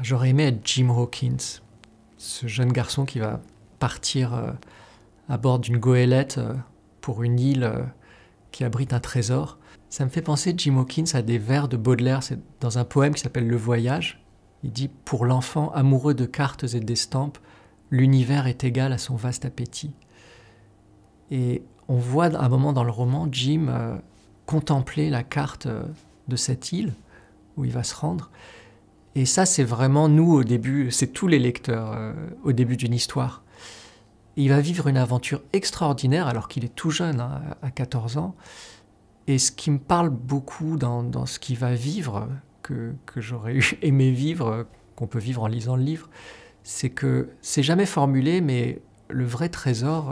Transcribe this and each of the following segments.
J'aurais aimé être Jim Hawkins, ce jeune garçon qui va partir à bord d'une goélette pour une île qui abrite un trésor. Ça me fait penser, Jim Hawkins, à des vers de Baudelaire. C'est dans un poème qui s'appelle Le Voyage. Il dit « Pour l'enfant amoureux de cartes et d'estampes, l'univers est égal à son vaste appétit. » Et on voit à un moment dans le roman Jim contempler la carte de cette île où il va se rendre. Et ça, c'est vraiment nous au début, c'est tous les lecteurs au début d'une histoire. Et il va vivre une aventure extraordinaire alors qu'il est tout jeune, hein, à 14 ans. Et ce qui me parle beaucoup dans ce qu'il va vivre, que j'aurais aimé vivre, qu'on peut vivre en lisant le livre, c'est que c'est jamais formulé, mais le vrai trésor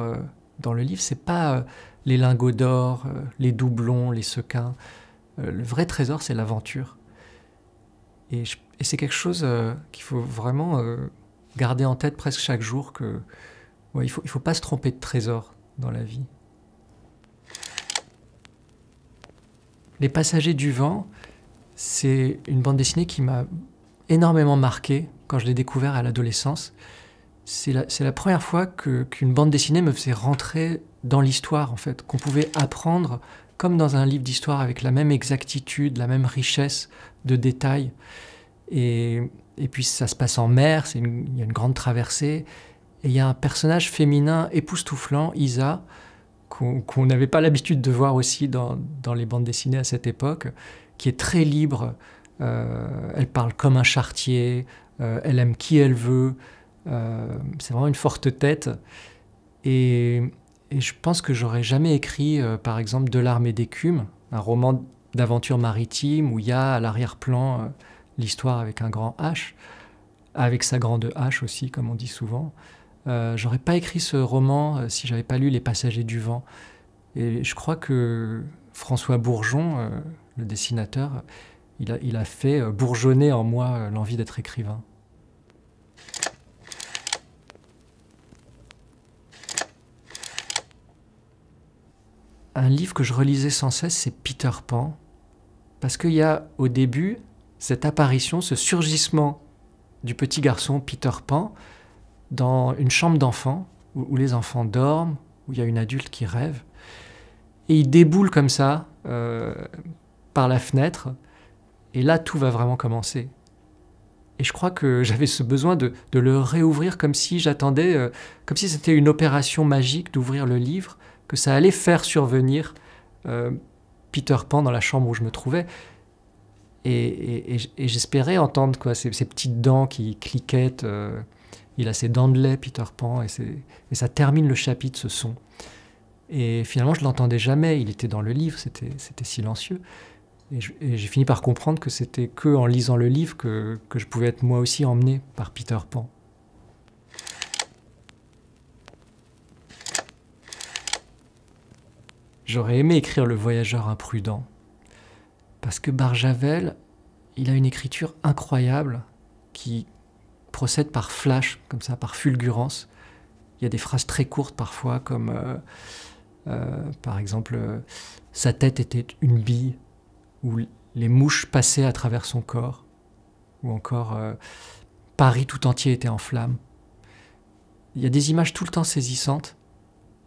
dans le livre, c'est pas les lingots d'or, les doublons, les sequins. Le vrai trésor, c'est l'aventure. Et c'est quelque chose qu'il faut vraiment garder en tête presque chaque jour, que ouais, il faut pas se tromper de trésor dans la vie. Les Passagers du vent, c'est une bande dessinée qui m'a énormément marqué quand je l'ai découvert à l'adolescence. C'est la première fois qu'une bande dessinée me faisait rentrer dans l'histoire, en fait, qu'on pouvait apprendre comme dans un livre d'histoire avec la même exactitude, la même richesse de détails. Et puis ça se passe en mer, il y a une grande traversée, et il y a un personnage féminin époustouflant, Isa, qu'on n'avait pas l'habitude de voir aussi dans les bandes dessinées à cette époque, qui est très libre, elle parle comme un charretier, elle aime qui elle veut, c'est vraiment une forte tête. Et je pense que j'aurais jamais écrit, par exemple, De larmes et d'écume, un roman d'aventure maritime où il y a à l'arrière-plan l'histoire avec un grand H, avec sa grande H aussi, comme on dit souvent. J'aurais pas écrit ce roman si j'avais pas lu Les Passagers du vent. Et je crois que François Bourgeon, le dessinateur, il a fait bourgeonner en moi l'envie d'être écrivain. Un livre que je relisais sans cesse, c'est Peter Pan, parce qu'il y a au début cette apparition, ce surgissement du petit garçon Peter Pan dans une chambre d'enfant, où les enfants dorment, où il y a une adulte qui rêve, et il déboule comme ça par la fenêtre, et là tout va vraiment commencer. Et je crois que j'avais ce besoin de le réouvrir comme si j'attendais, comme si c'était une opération magique d'ouvrir le livre, que ça allait faire survenir Peter Pan dans la chambre où je me trouvais. Et j'espérais entendre quoi, ces petites dents qui cliquettent. Il a ses dents de lait, Peter Pan, et ça termine le chapitre, ce son. Et finalement, je ne l'entendais jamais. Il était dans le livre, c'était silencieux. Et j'ai fini par comprendre que c'était qu'en lisant le livre que je pouvais être moi aussi emmené par Peter Pan. J'aurais aimé écrire Le Voyageur imprudent. Parce que Barjavel, il a une écriture incroyable qui procède par flash, comme ça, par fulgurance. Il y a des phrases très courtes parfois, comme par exemple « Sa tête était une bille » ou « Les mouches passaient à travers son corps » ou encore « Paris tout entier était en flammes ». Il y a des images tout le temps saisissantes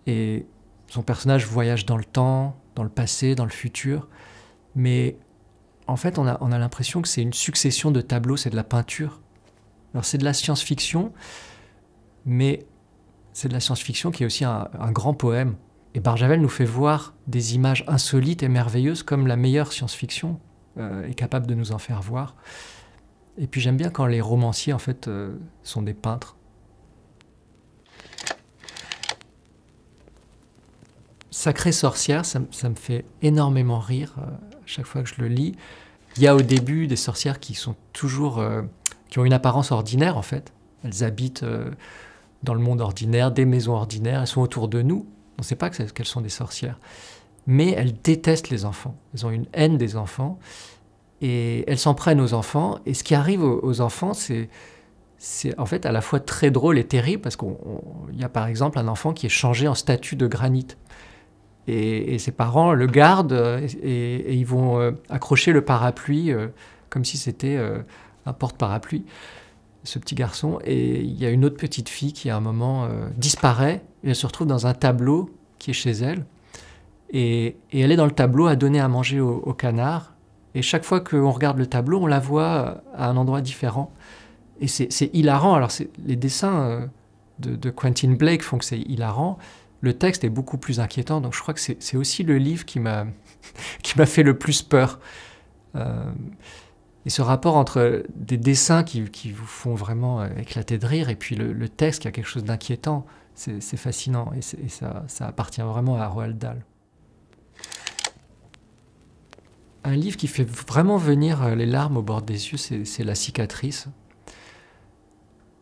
et son personnage voyage dans le temps, dans le passé, dans le futur, mais en fait, on a l'impression que c'est une succession de tableaux, c'est de la peinture. Alors c'est de la science-fiction, mais c'est de la science-fiction qui est aussi un grand poème. Et Barjavel nous fait voir des images insolites et merveilleuses comme la meilleure science-fiction est capable de nous en faire voir. Et puis j'aime bien quand les romanciers, en fait, sont des peintres. Sacrée sorcière, ça me fait énormément rire chaque fois que je le lis. Il y a au début des sorcières qui sont toujours, qui ont une apparence ordinaire en fait. Elles habitent dans le monde ordinaire, des maisons ordinaires, elles sont autour de nous. On ne sait pas qu'elles sont des sorcières. mais elles détestent les enfants. Elles ont une haine des enfants et elles s'en prennent aux enfants. Et ce qui arrive aux enfants, c'est en fait à la fois très drôle et terrible parce qu'il y a par exemple un enfant qui est changé en statue de granit. Et ses parents le gardent et ils vont accrocher le parapluie comme si c'était un porte-parapluie, ce petit garçon. Et il y a une autre petite fille qui à un moment disparaît et elle se retrouve dans un tableau qui est chez elle. Et elle est dans le tableau à donner à manger au canard. Et chaque fois qu'on regarde le tableau, on la voit à un endroit différent. Et c'est hilarant. Alors les dessins de Quentin Blake font que c'est hilarant. Le texte est beaucoup plus inquiétant, donc je crois que c'est aussi le livre qui m'a fait le plus peur. Et ce rapport entre des dessins qui vous font vraiment éclater de rire et puis le texte qui a quelque chose d'inquiétant, c'est fascinant et ça appartient vraiment à Roald Dahl. Un livre qui fait vraiment venir les larmes au bord des yeux, c'est La cicatrice.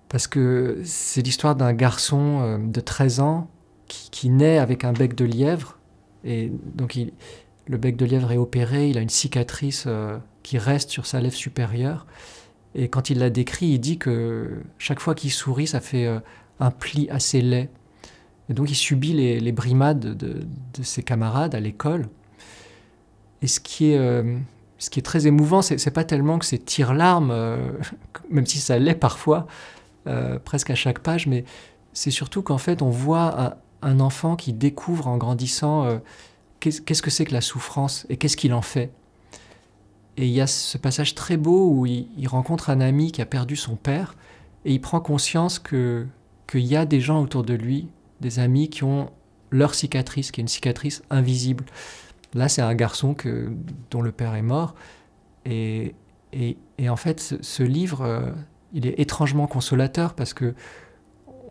Parce que c'est l'histoire d'un garçon de 13 ans qui naît avec un bec de lièvre. Et donc le bec de lièvre est opéré, il a une cicatrice qui reste sur sa lèvre supérieure. Et quand il la décrit, il dit que chaque fois qu'il sourit, ça fait un pli assez laid. Et donc il subit les brimades de ses camarades à l'école. Et ce qui est très émouvant, c'est pas tellement que c'est tire-larmes, même si ça l'est parfois, presque à chaque page, mais c'est surtout qu'en fait on voit un enfant qui découvre en grandissant qu'est-ce que c'est que la souffrance et qu'est-ce qu'il en fait. Et il y a ce passage très beau où il rencontre un ami qui a perdu son père et il prend conscience qu'il y a des gens autour de lui, des amis qui ont leur cicatrice, qui est une cicatrice invisible. Là, c'est un garçon dont le père est mort. Et en fait, ce livre, il est étrangement consolateur parce que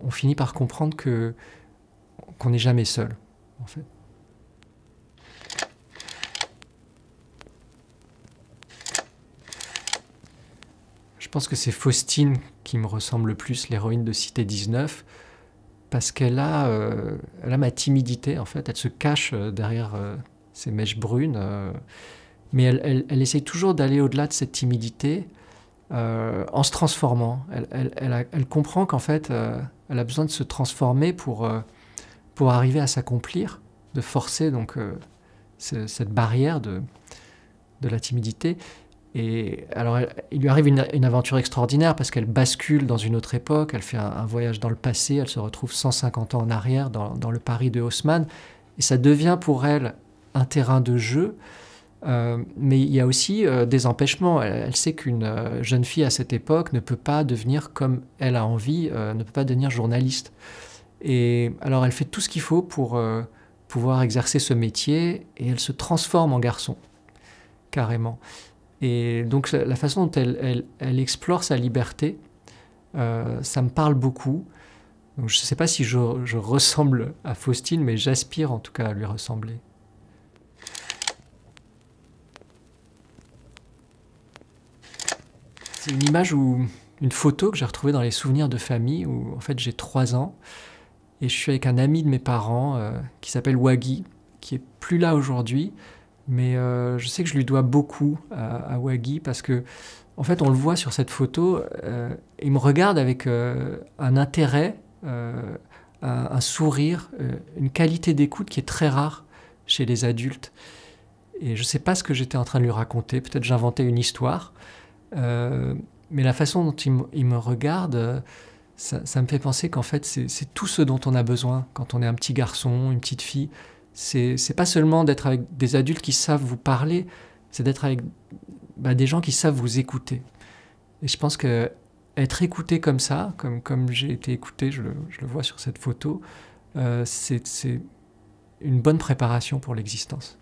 on finit par comprendre qu'on n'est jamais seul, en fait. Je pense que c'est Faustine qui me ressemble le plus, l'héroïne de Cité 19, parce qu'elle a ma timidité, en fait. Elle se cache derrière ses mèches brunes, mais elle essaye toujours d'aller au-delà de cette timidité en se transformant. Elle comprend qu'en fait, elle a besoin de se transformer pour arriver à s'accomplir, de forcer donc cette barrière de la timidité. Et alors, il lui arrive une aventure extraordinaire parce qu'elle bascule dans une autre époque, elle fait un voyage dans le passé, elle se retrouve 150 ans en arrière dans le Paris de Haussmann, et ça devient pour elle un terrain de jeu, mais il y a aussi des empêchements. Elle sait qu'une jeune fille à cette époque ne peut pas devenir comme elle a envie, ne peut pas devenir journaliste. Et alors elle fait tout ce qu'il faut pour pouvoir exercer ce métier, et elle se transforme en garçon, carrément. Et donc la façon dont elle explore sa liberté, ça me parle beaucoup. Donc, je ne sais pas si je ressemble à Faustine, mais j'aspire en tout cas à lui ressembler. C'est une image une photo que j'ai retrouvée dans les souvenirs de famille où en fait j'ai 3 ans et je suis avec un ami de mes parents qui s'appelle Waggy, qui est plus là aujourd'hui. Mais je sais que je lui dois beaucoup à Waggy parce que, en fait, on le voit sur cette photo, il me regarde avec un intérêt, un sourire, une qualité d'écoute qui est très rare chez les adultes. Et je ne sais pas ce que j'étais en train de lui raconter, peut-être j'inventais une histoire, mais la façon dont il me regarde, ça me fait penser qu'en fait, c'est tout ce dont on a besoin quand on est un petit garçon, une petite fille. C'est pas seulement d'être avec des adultes qui savent vous parler, c'est d'être avec des gens qui savent vous écouter. Et je pense que être écouté comme ça, comme j'ai été écouté, je le vois sur cette photo, c'est une bonne préparation pour l'existence.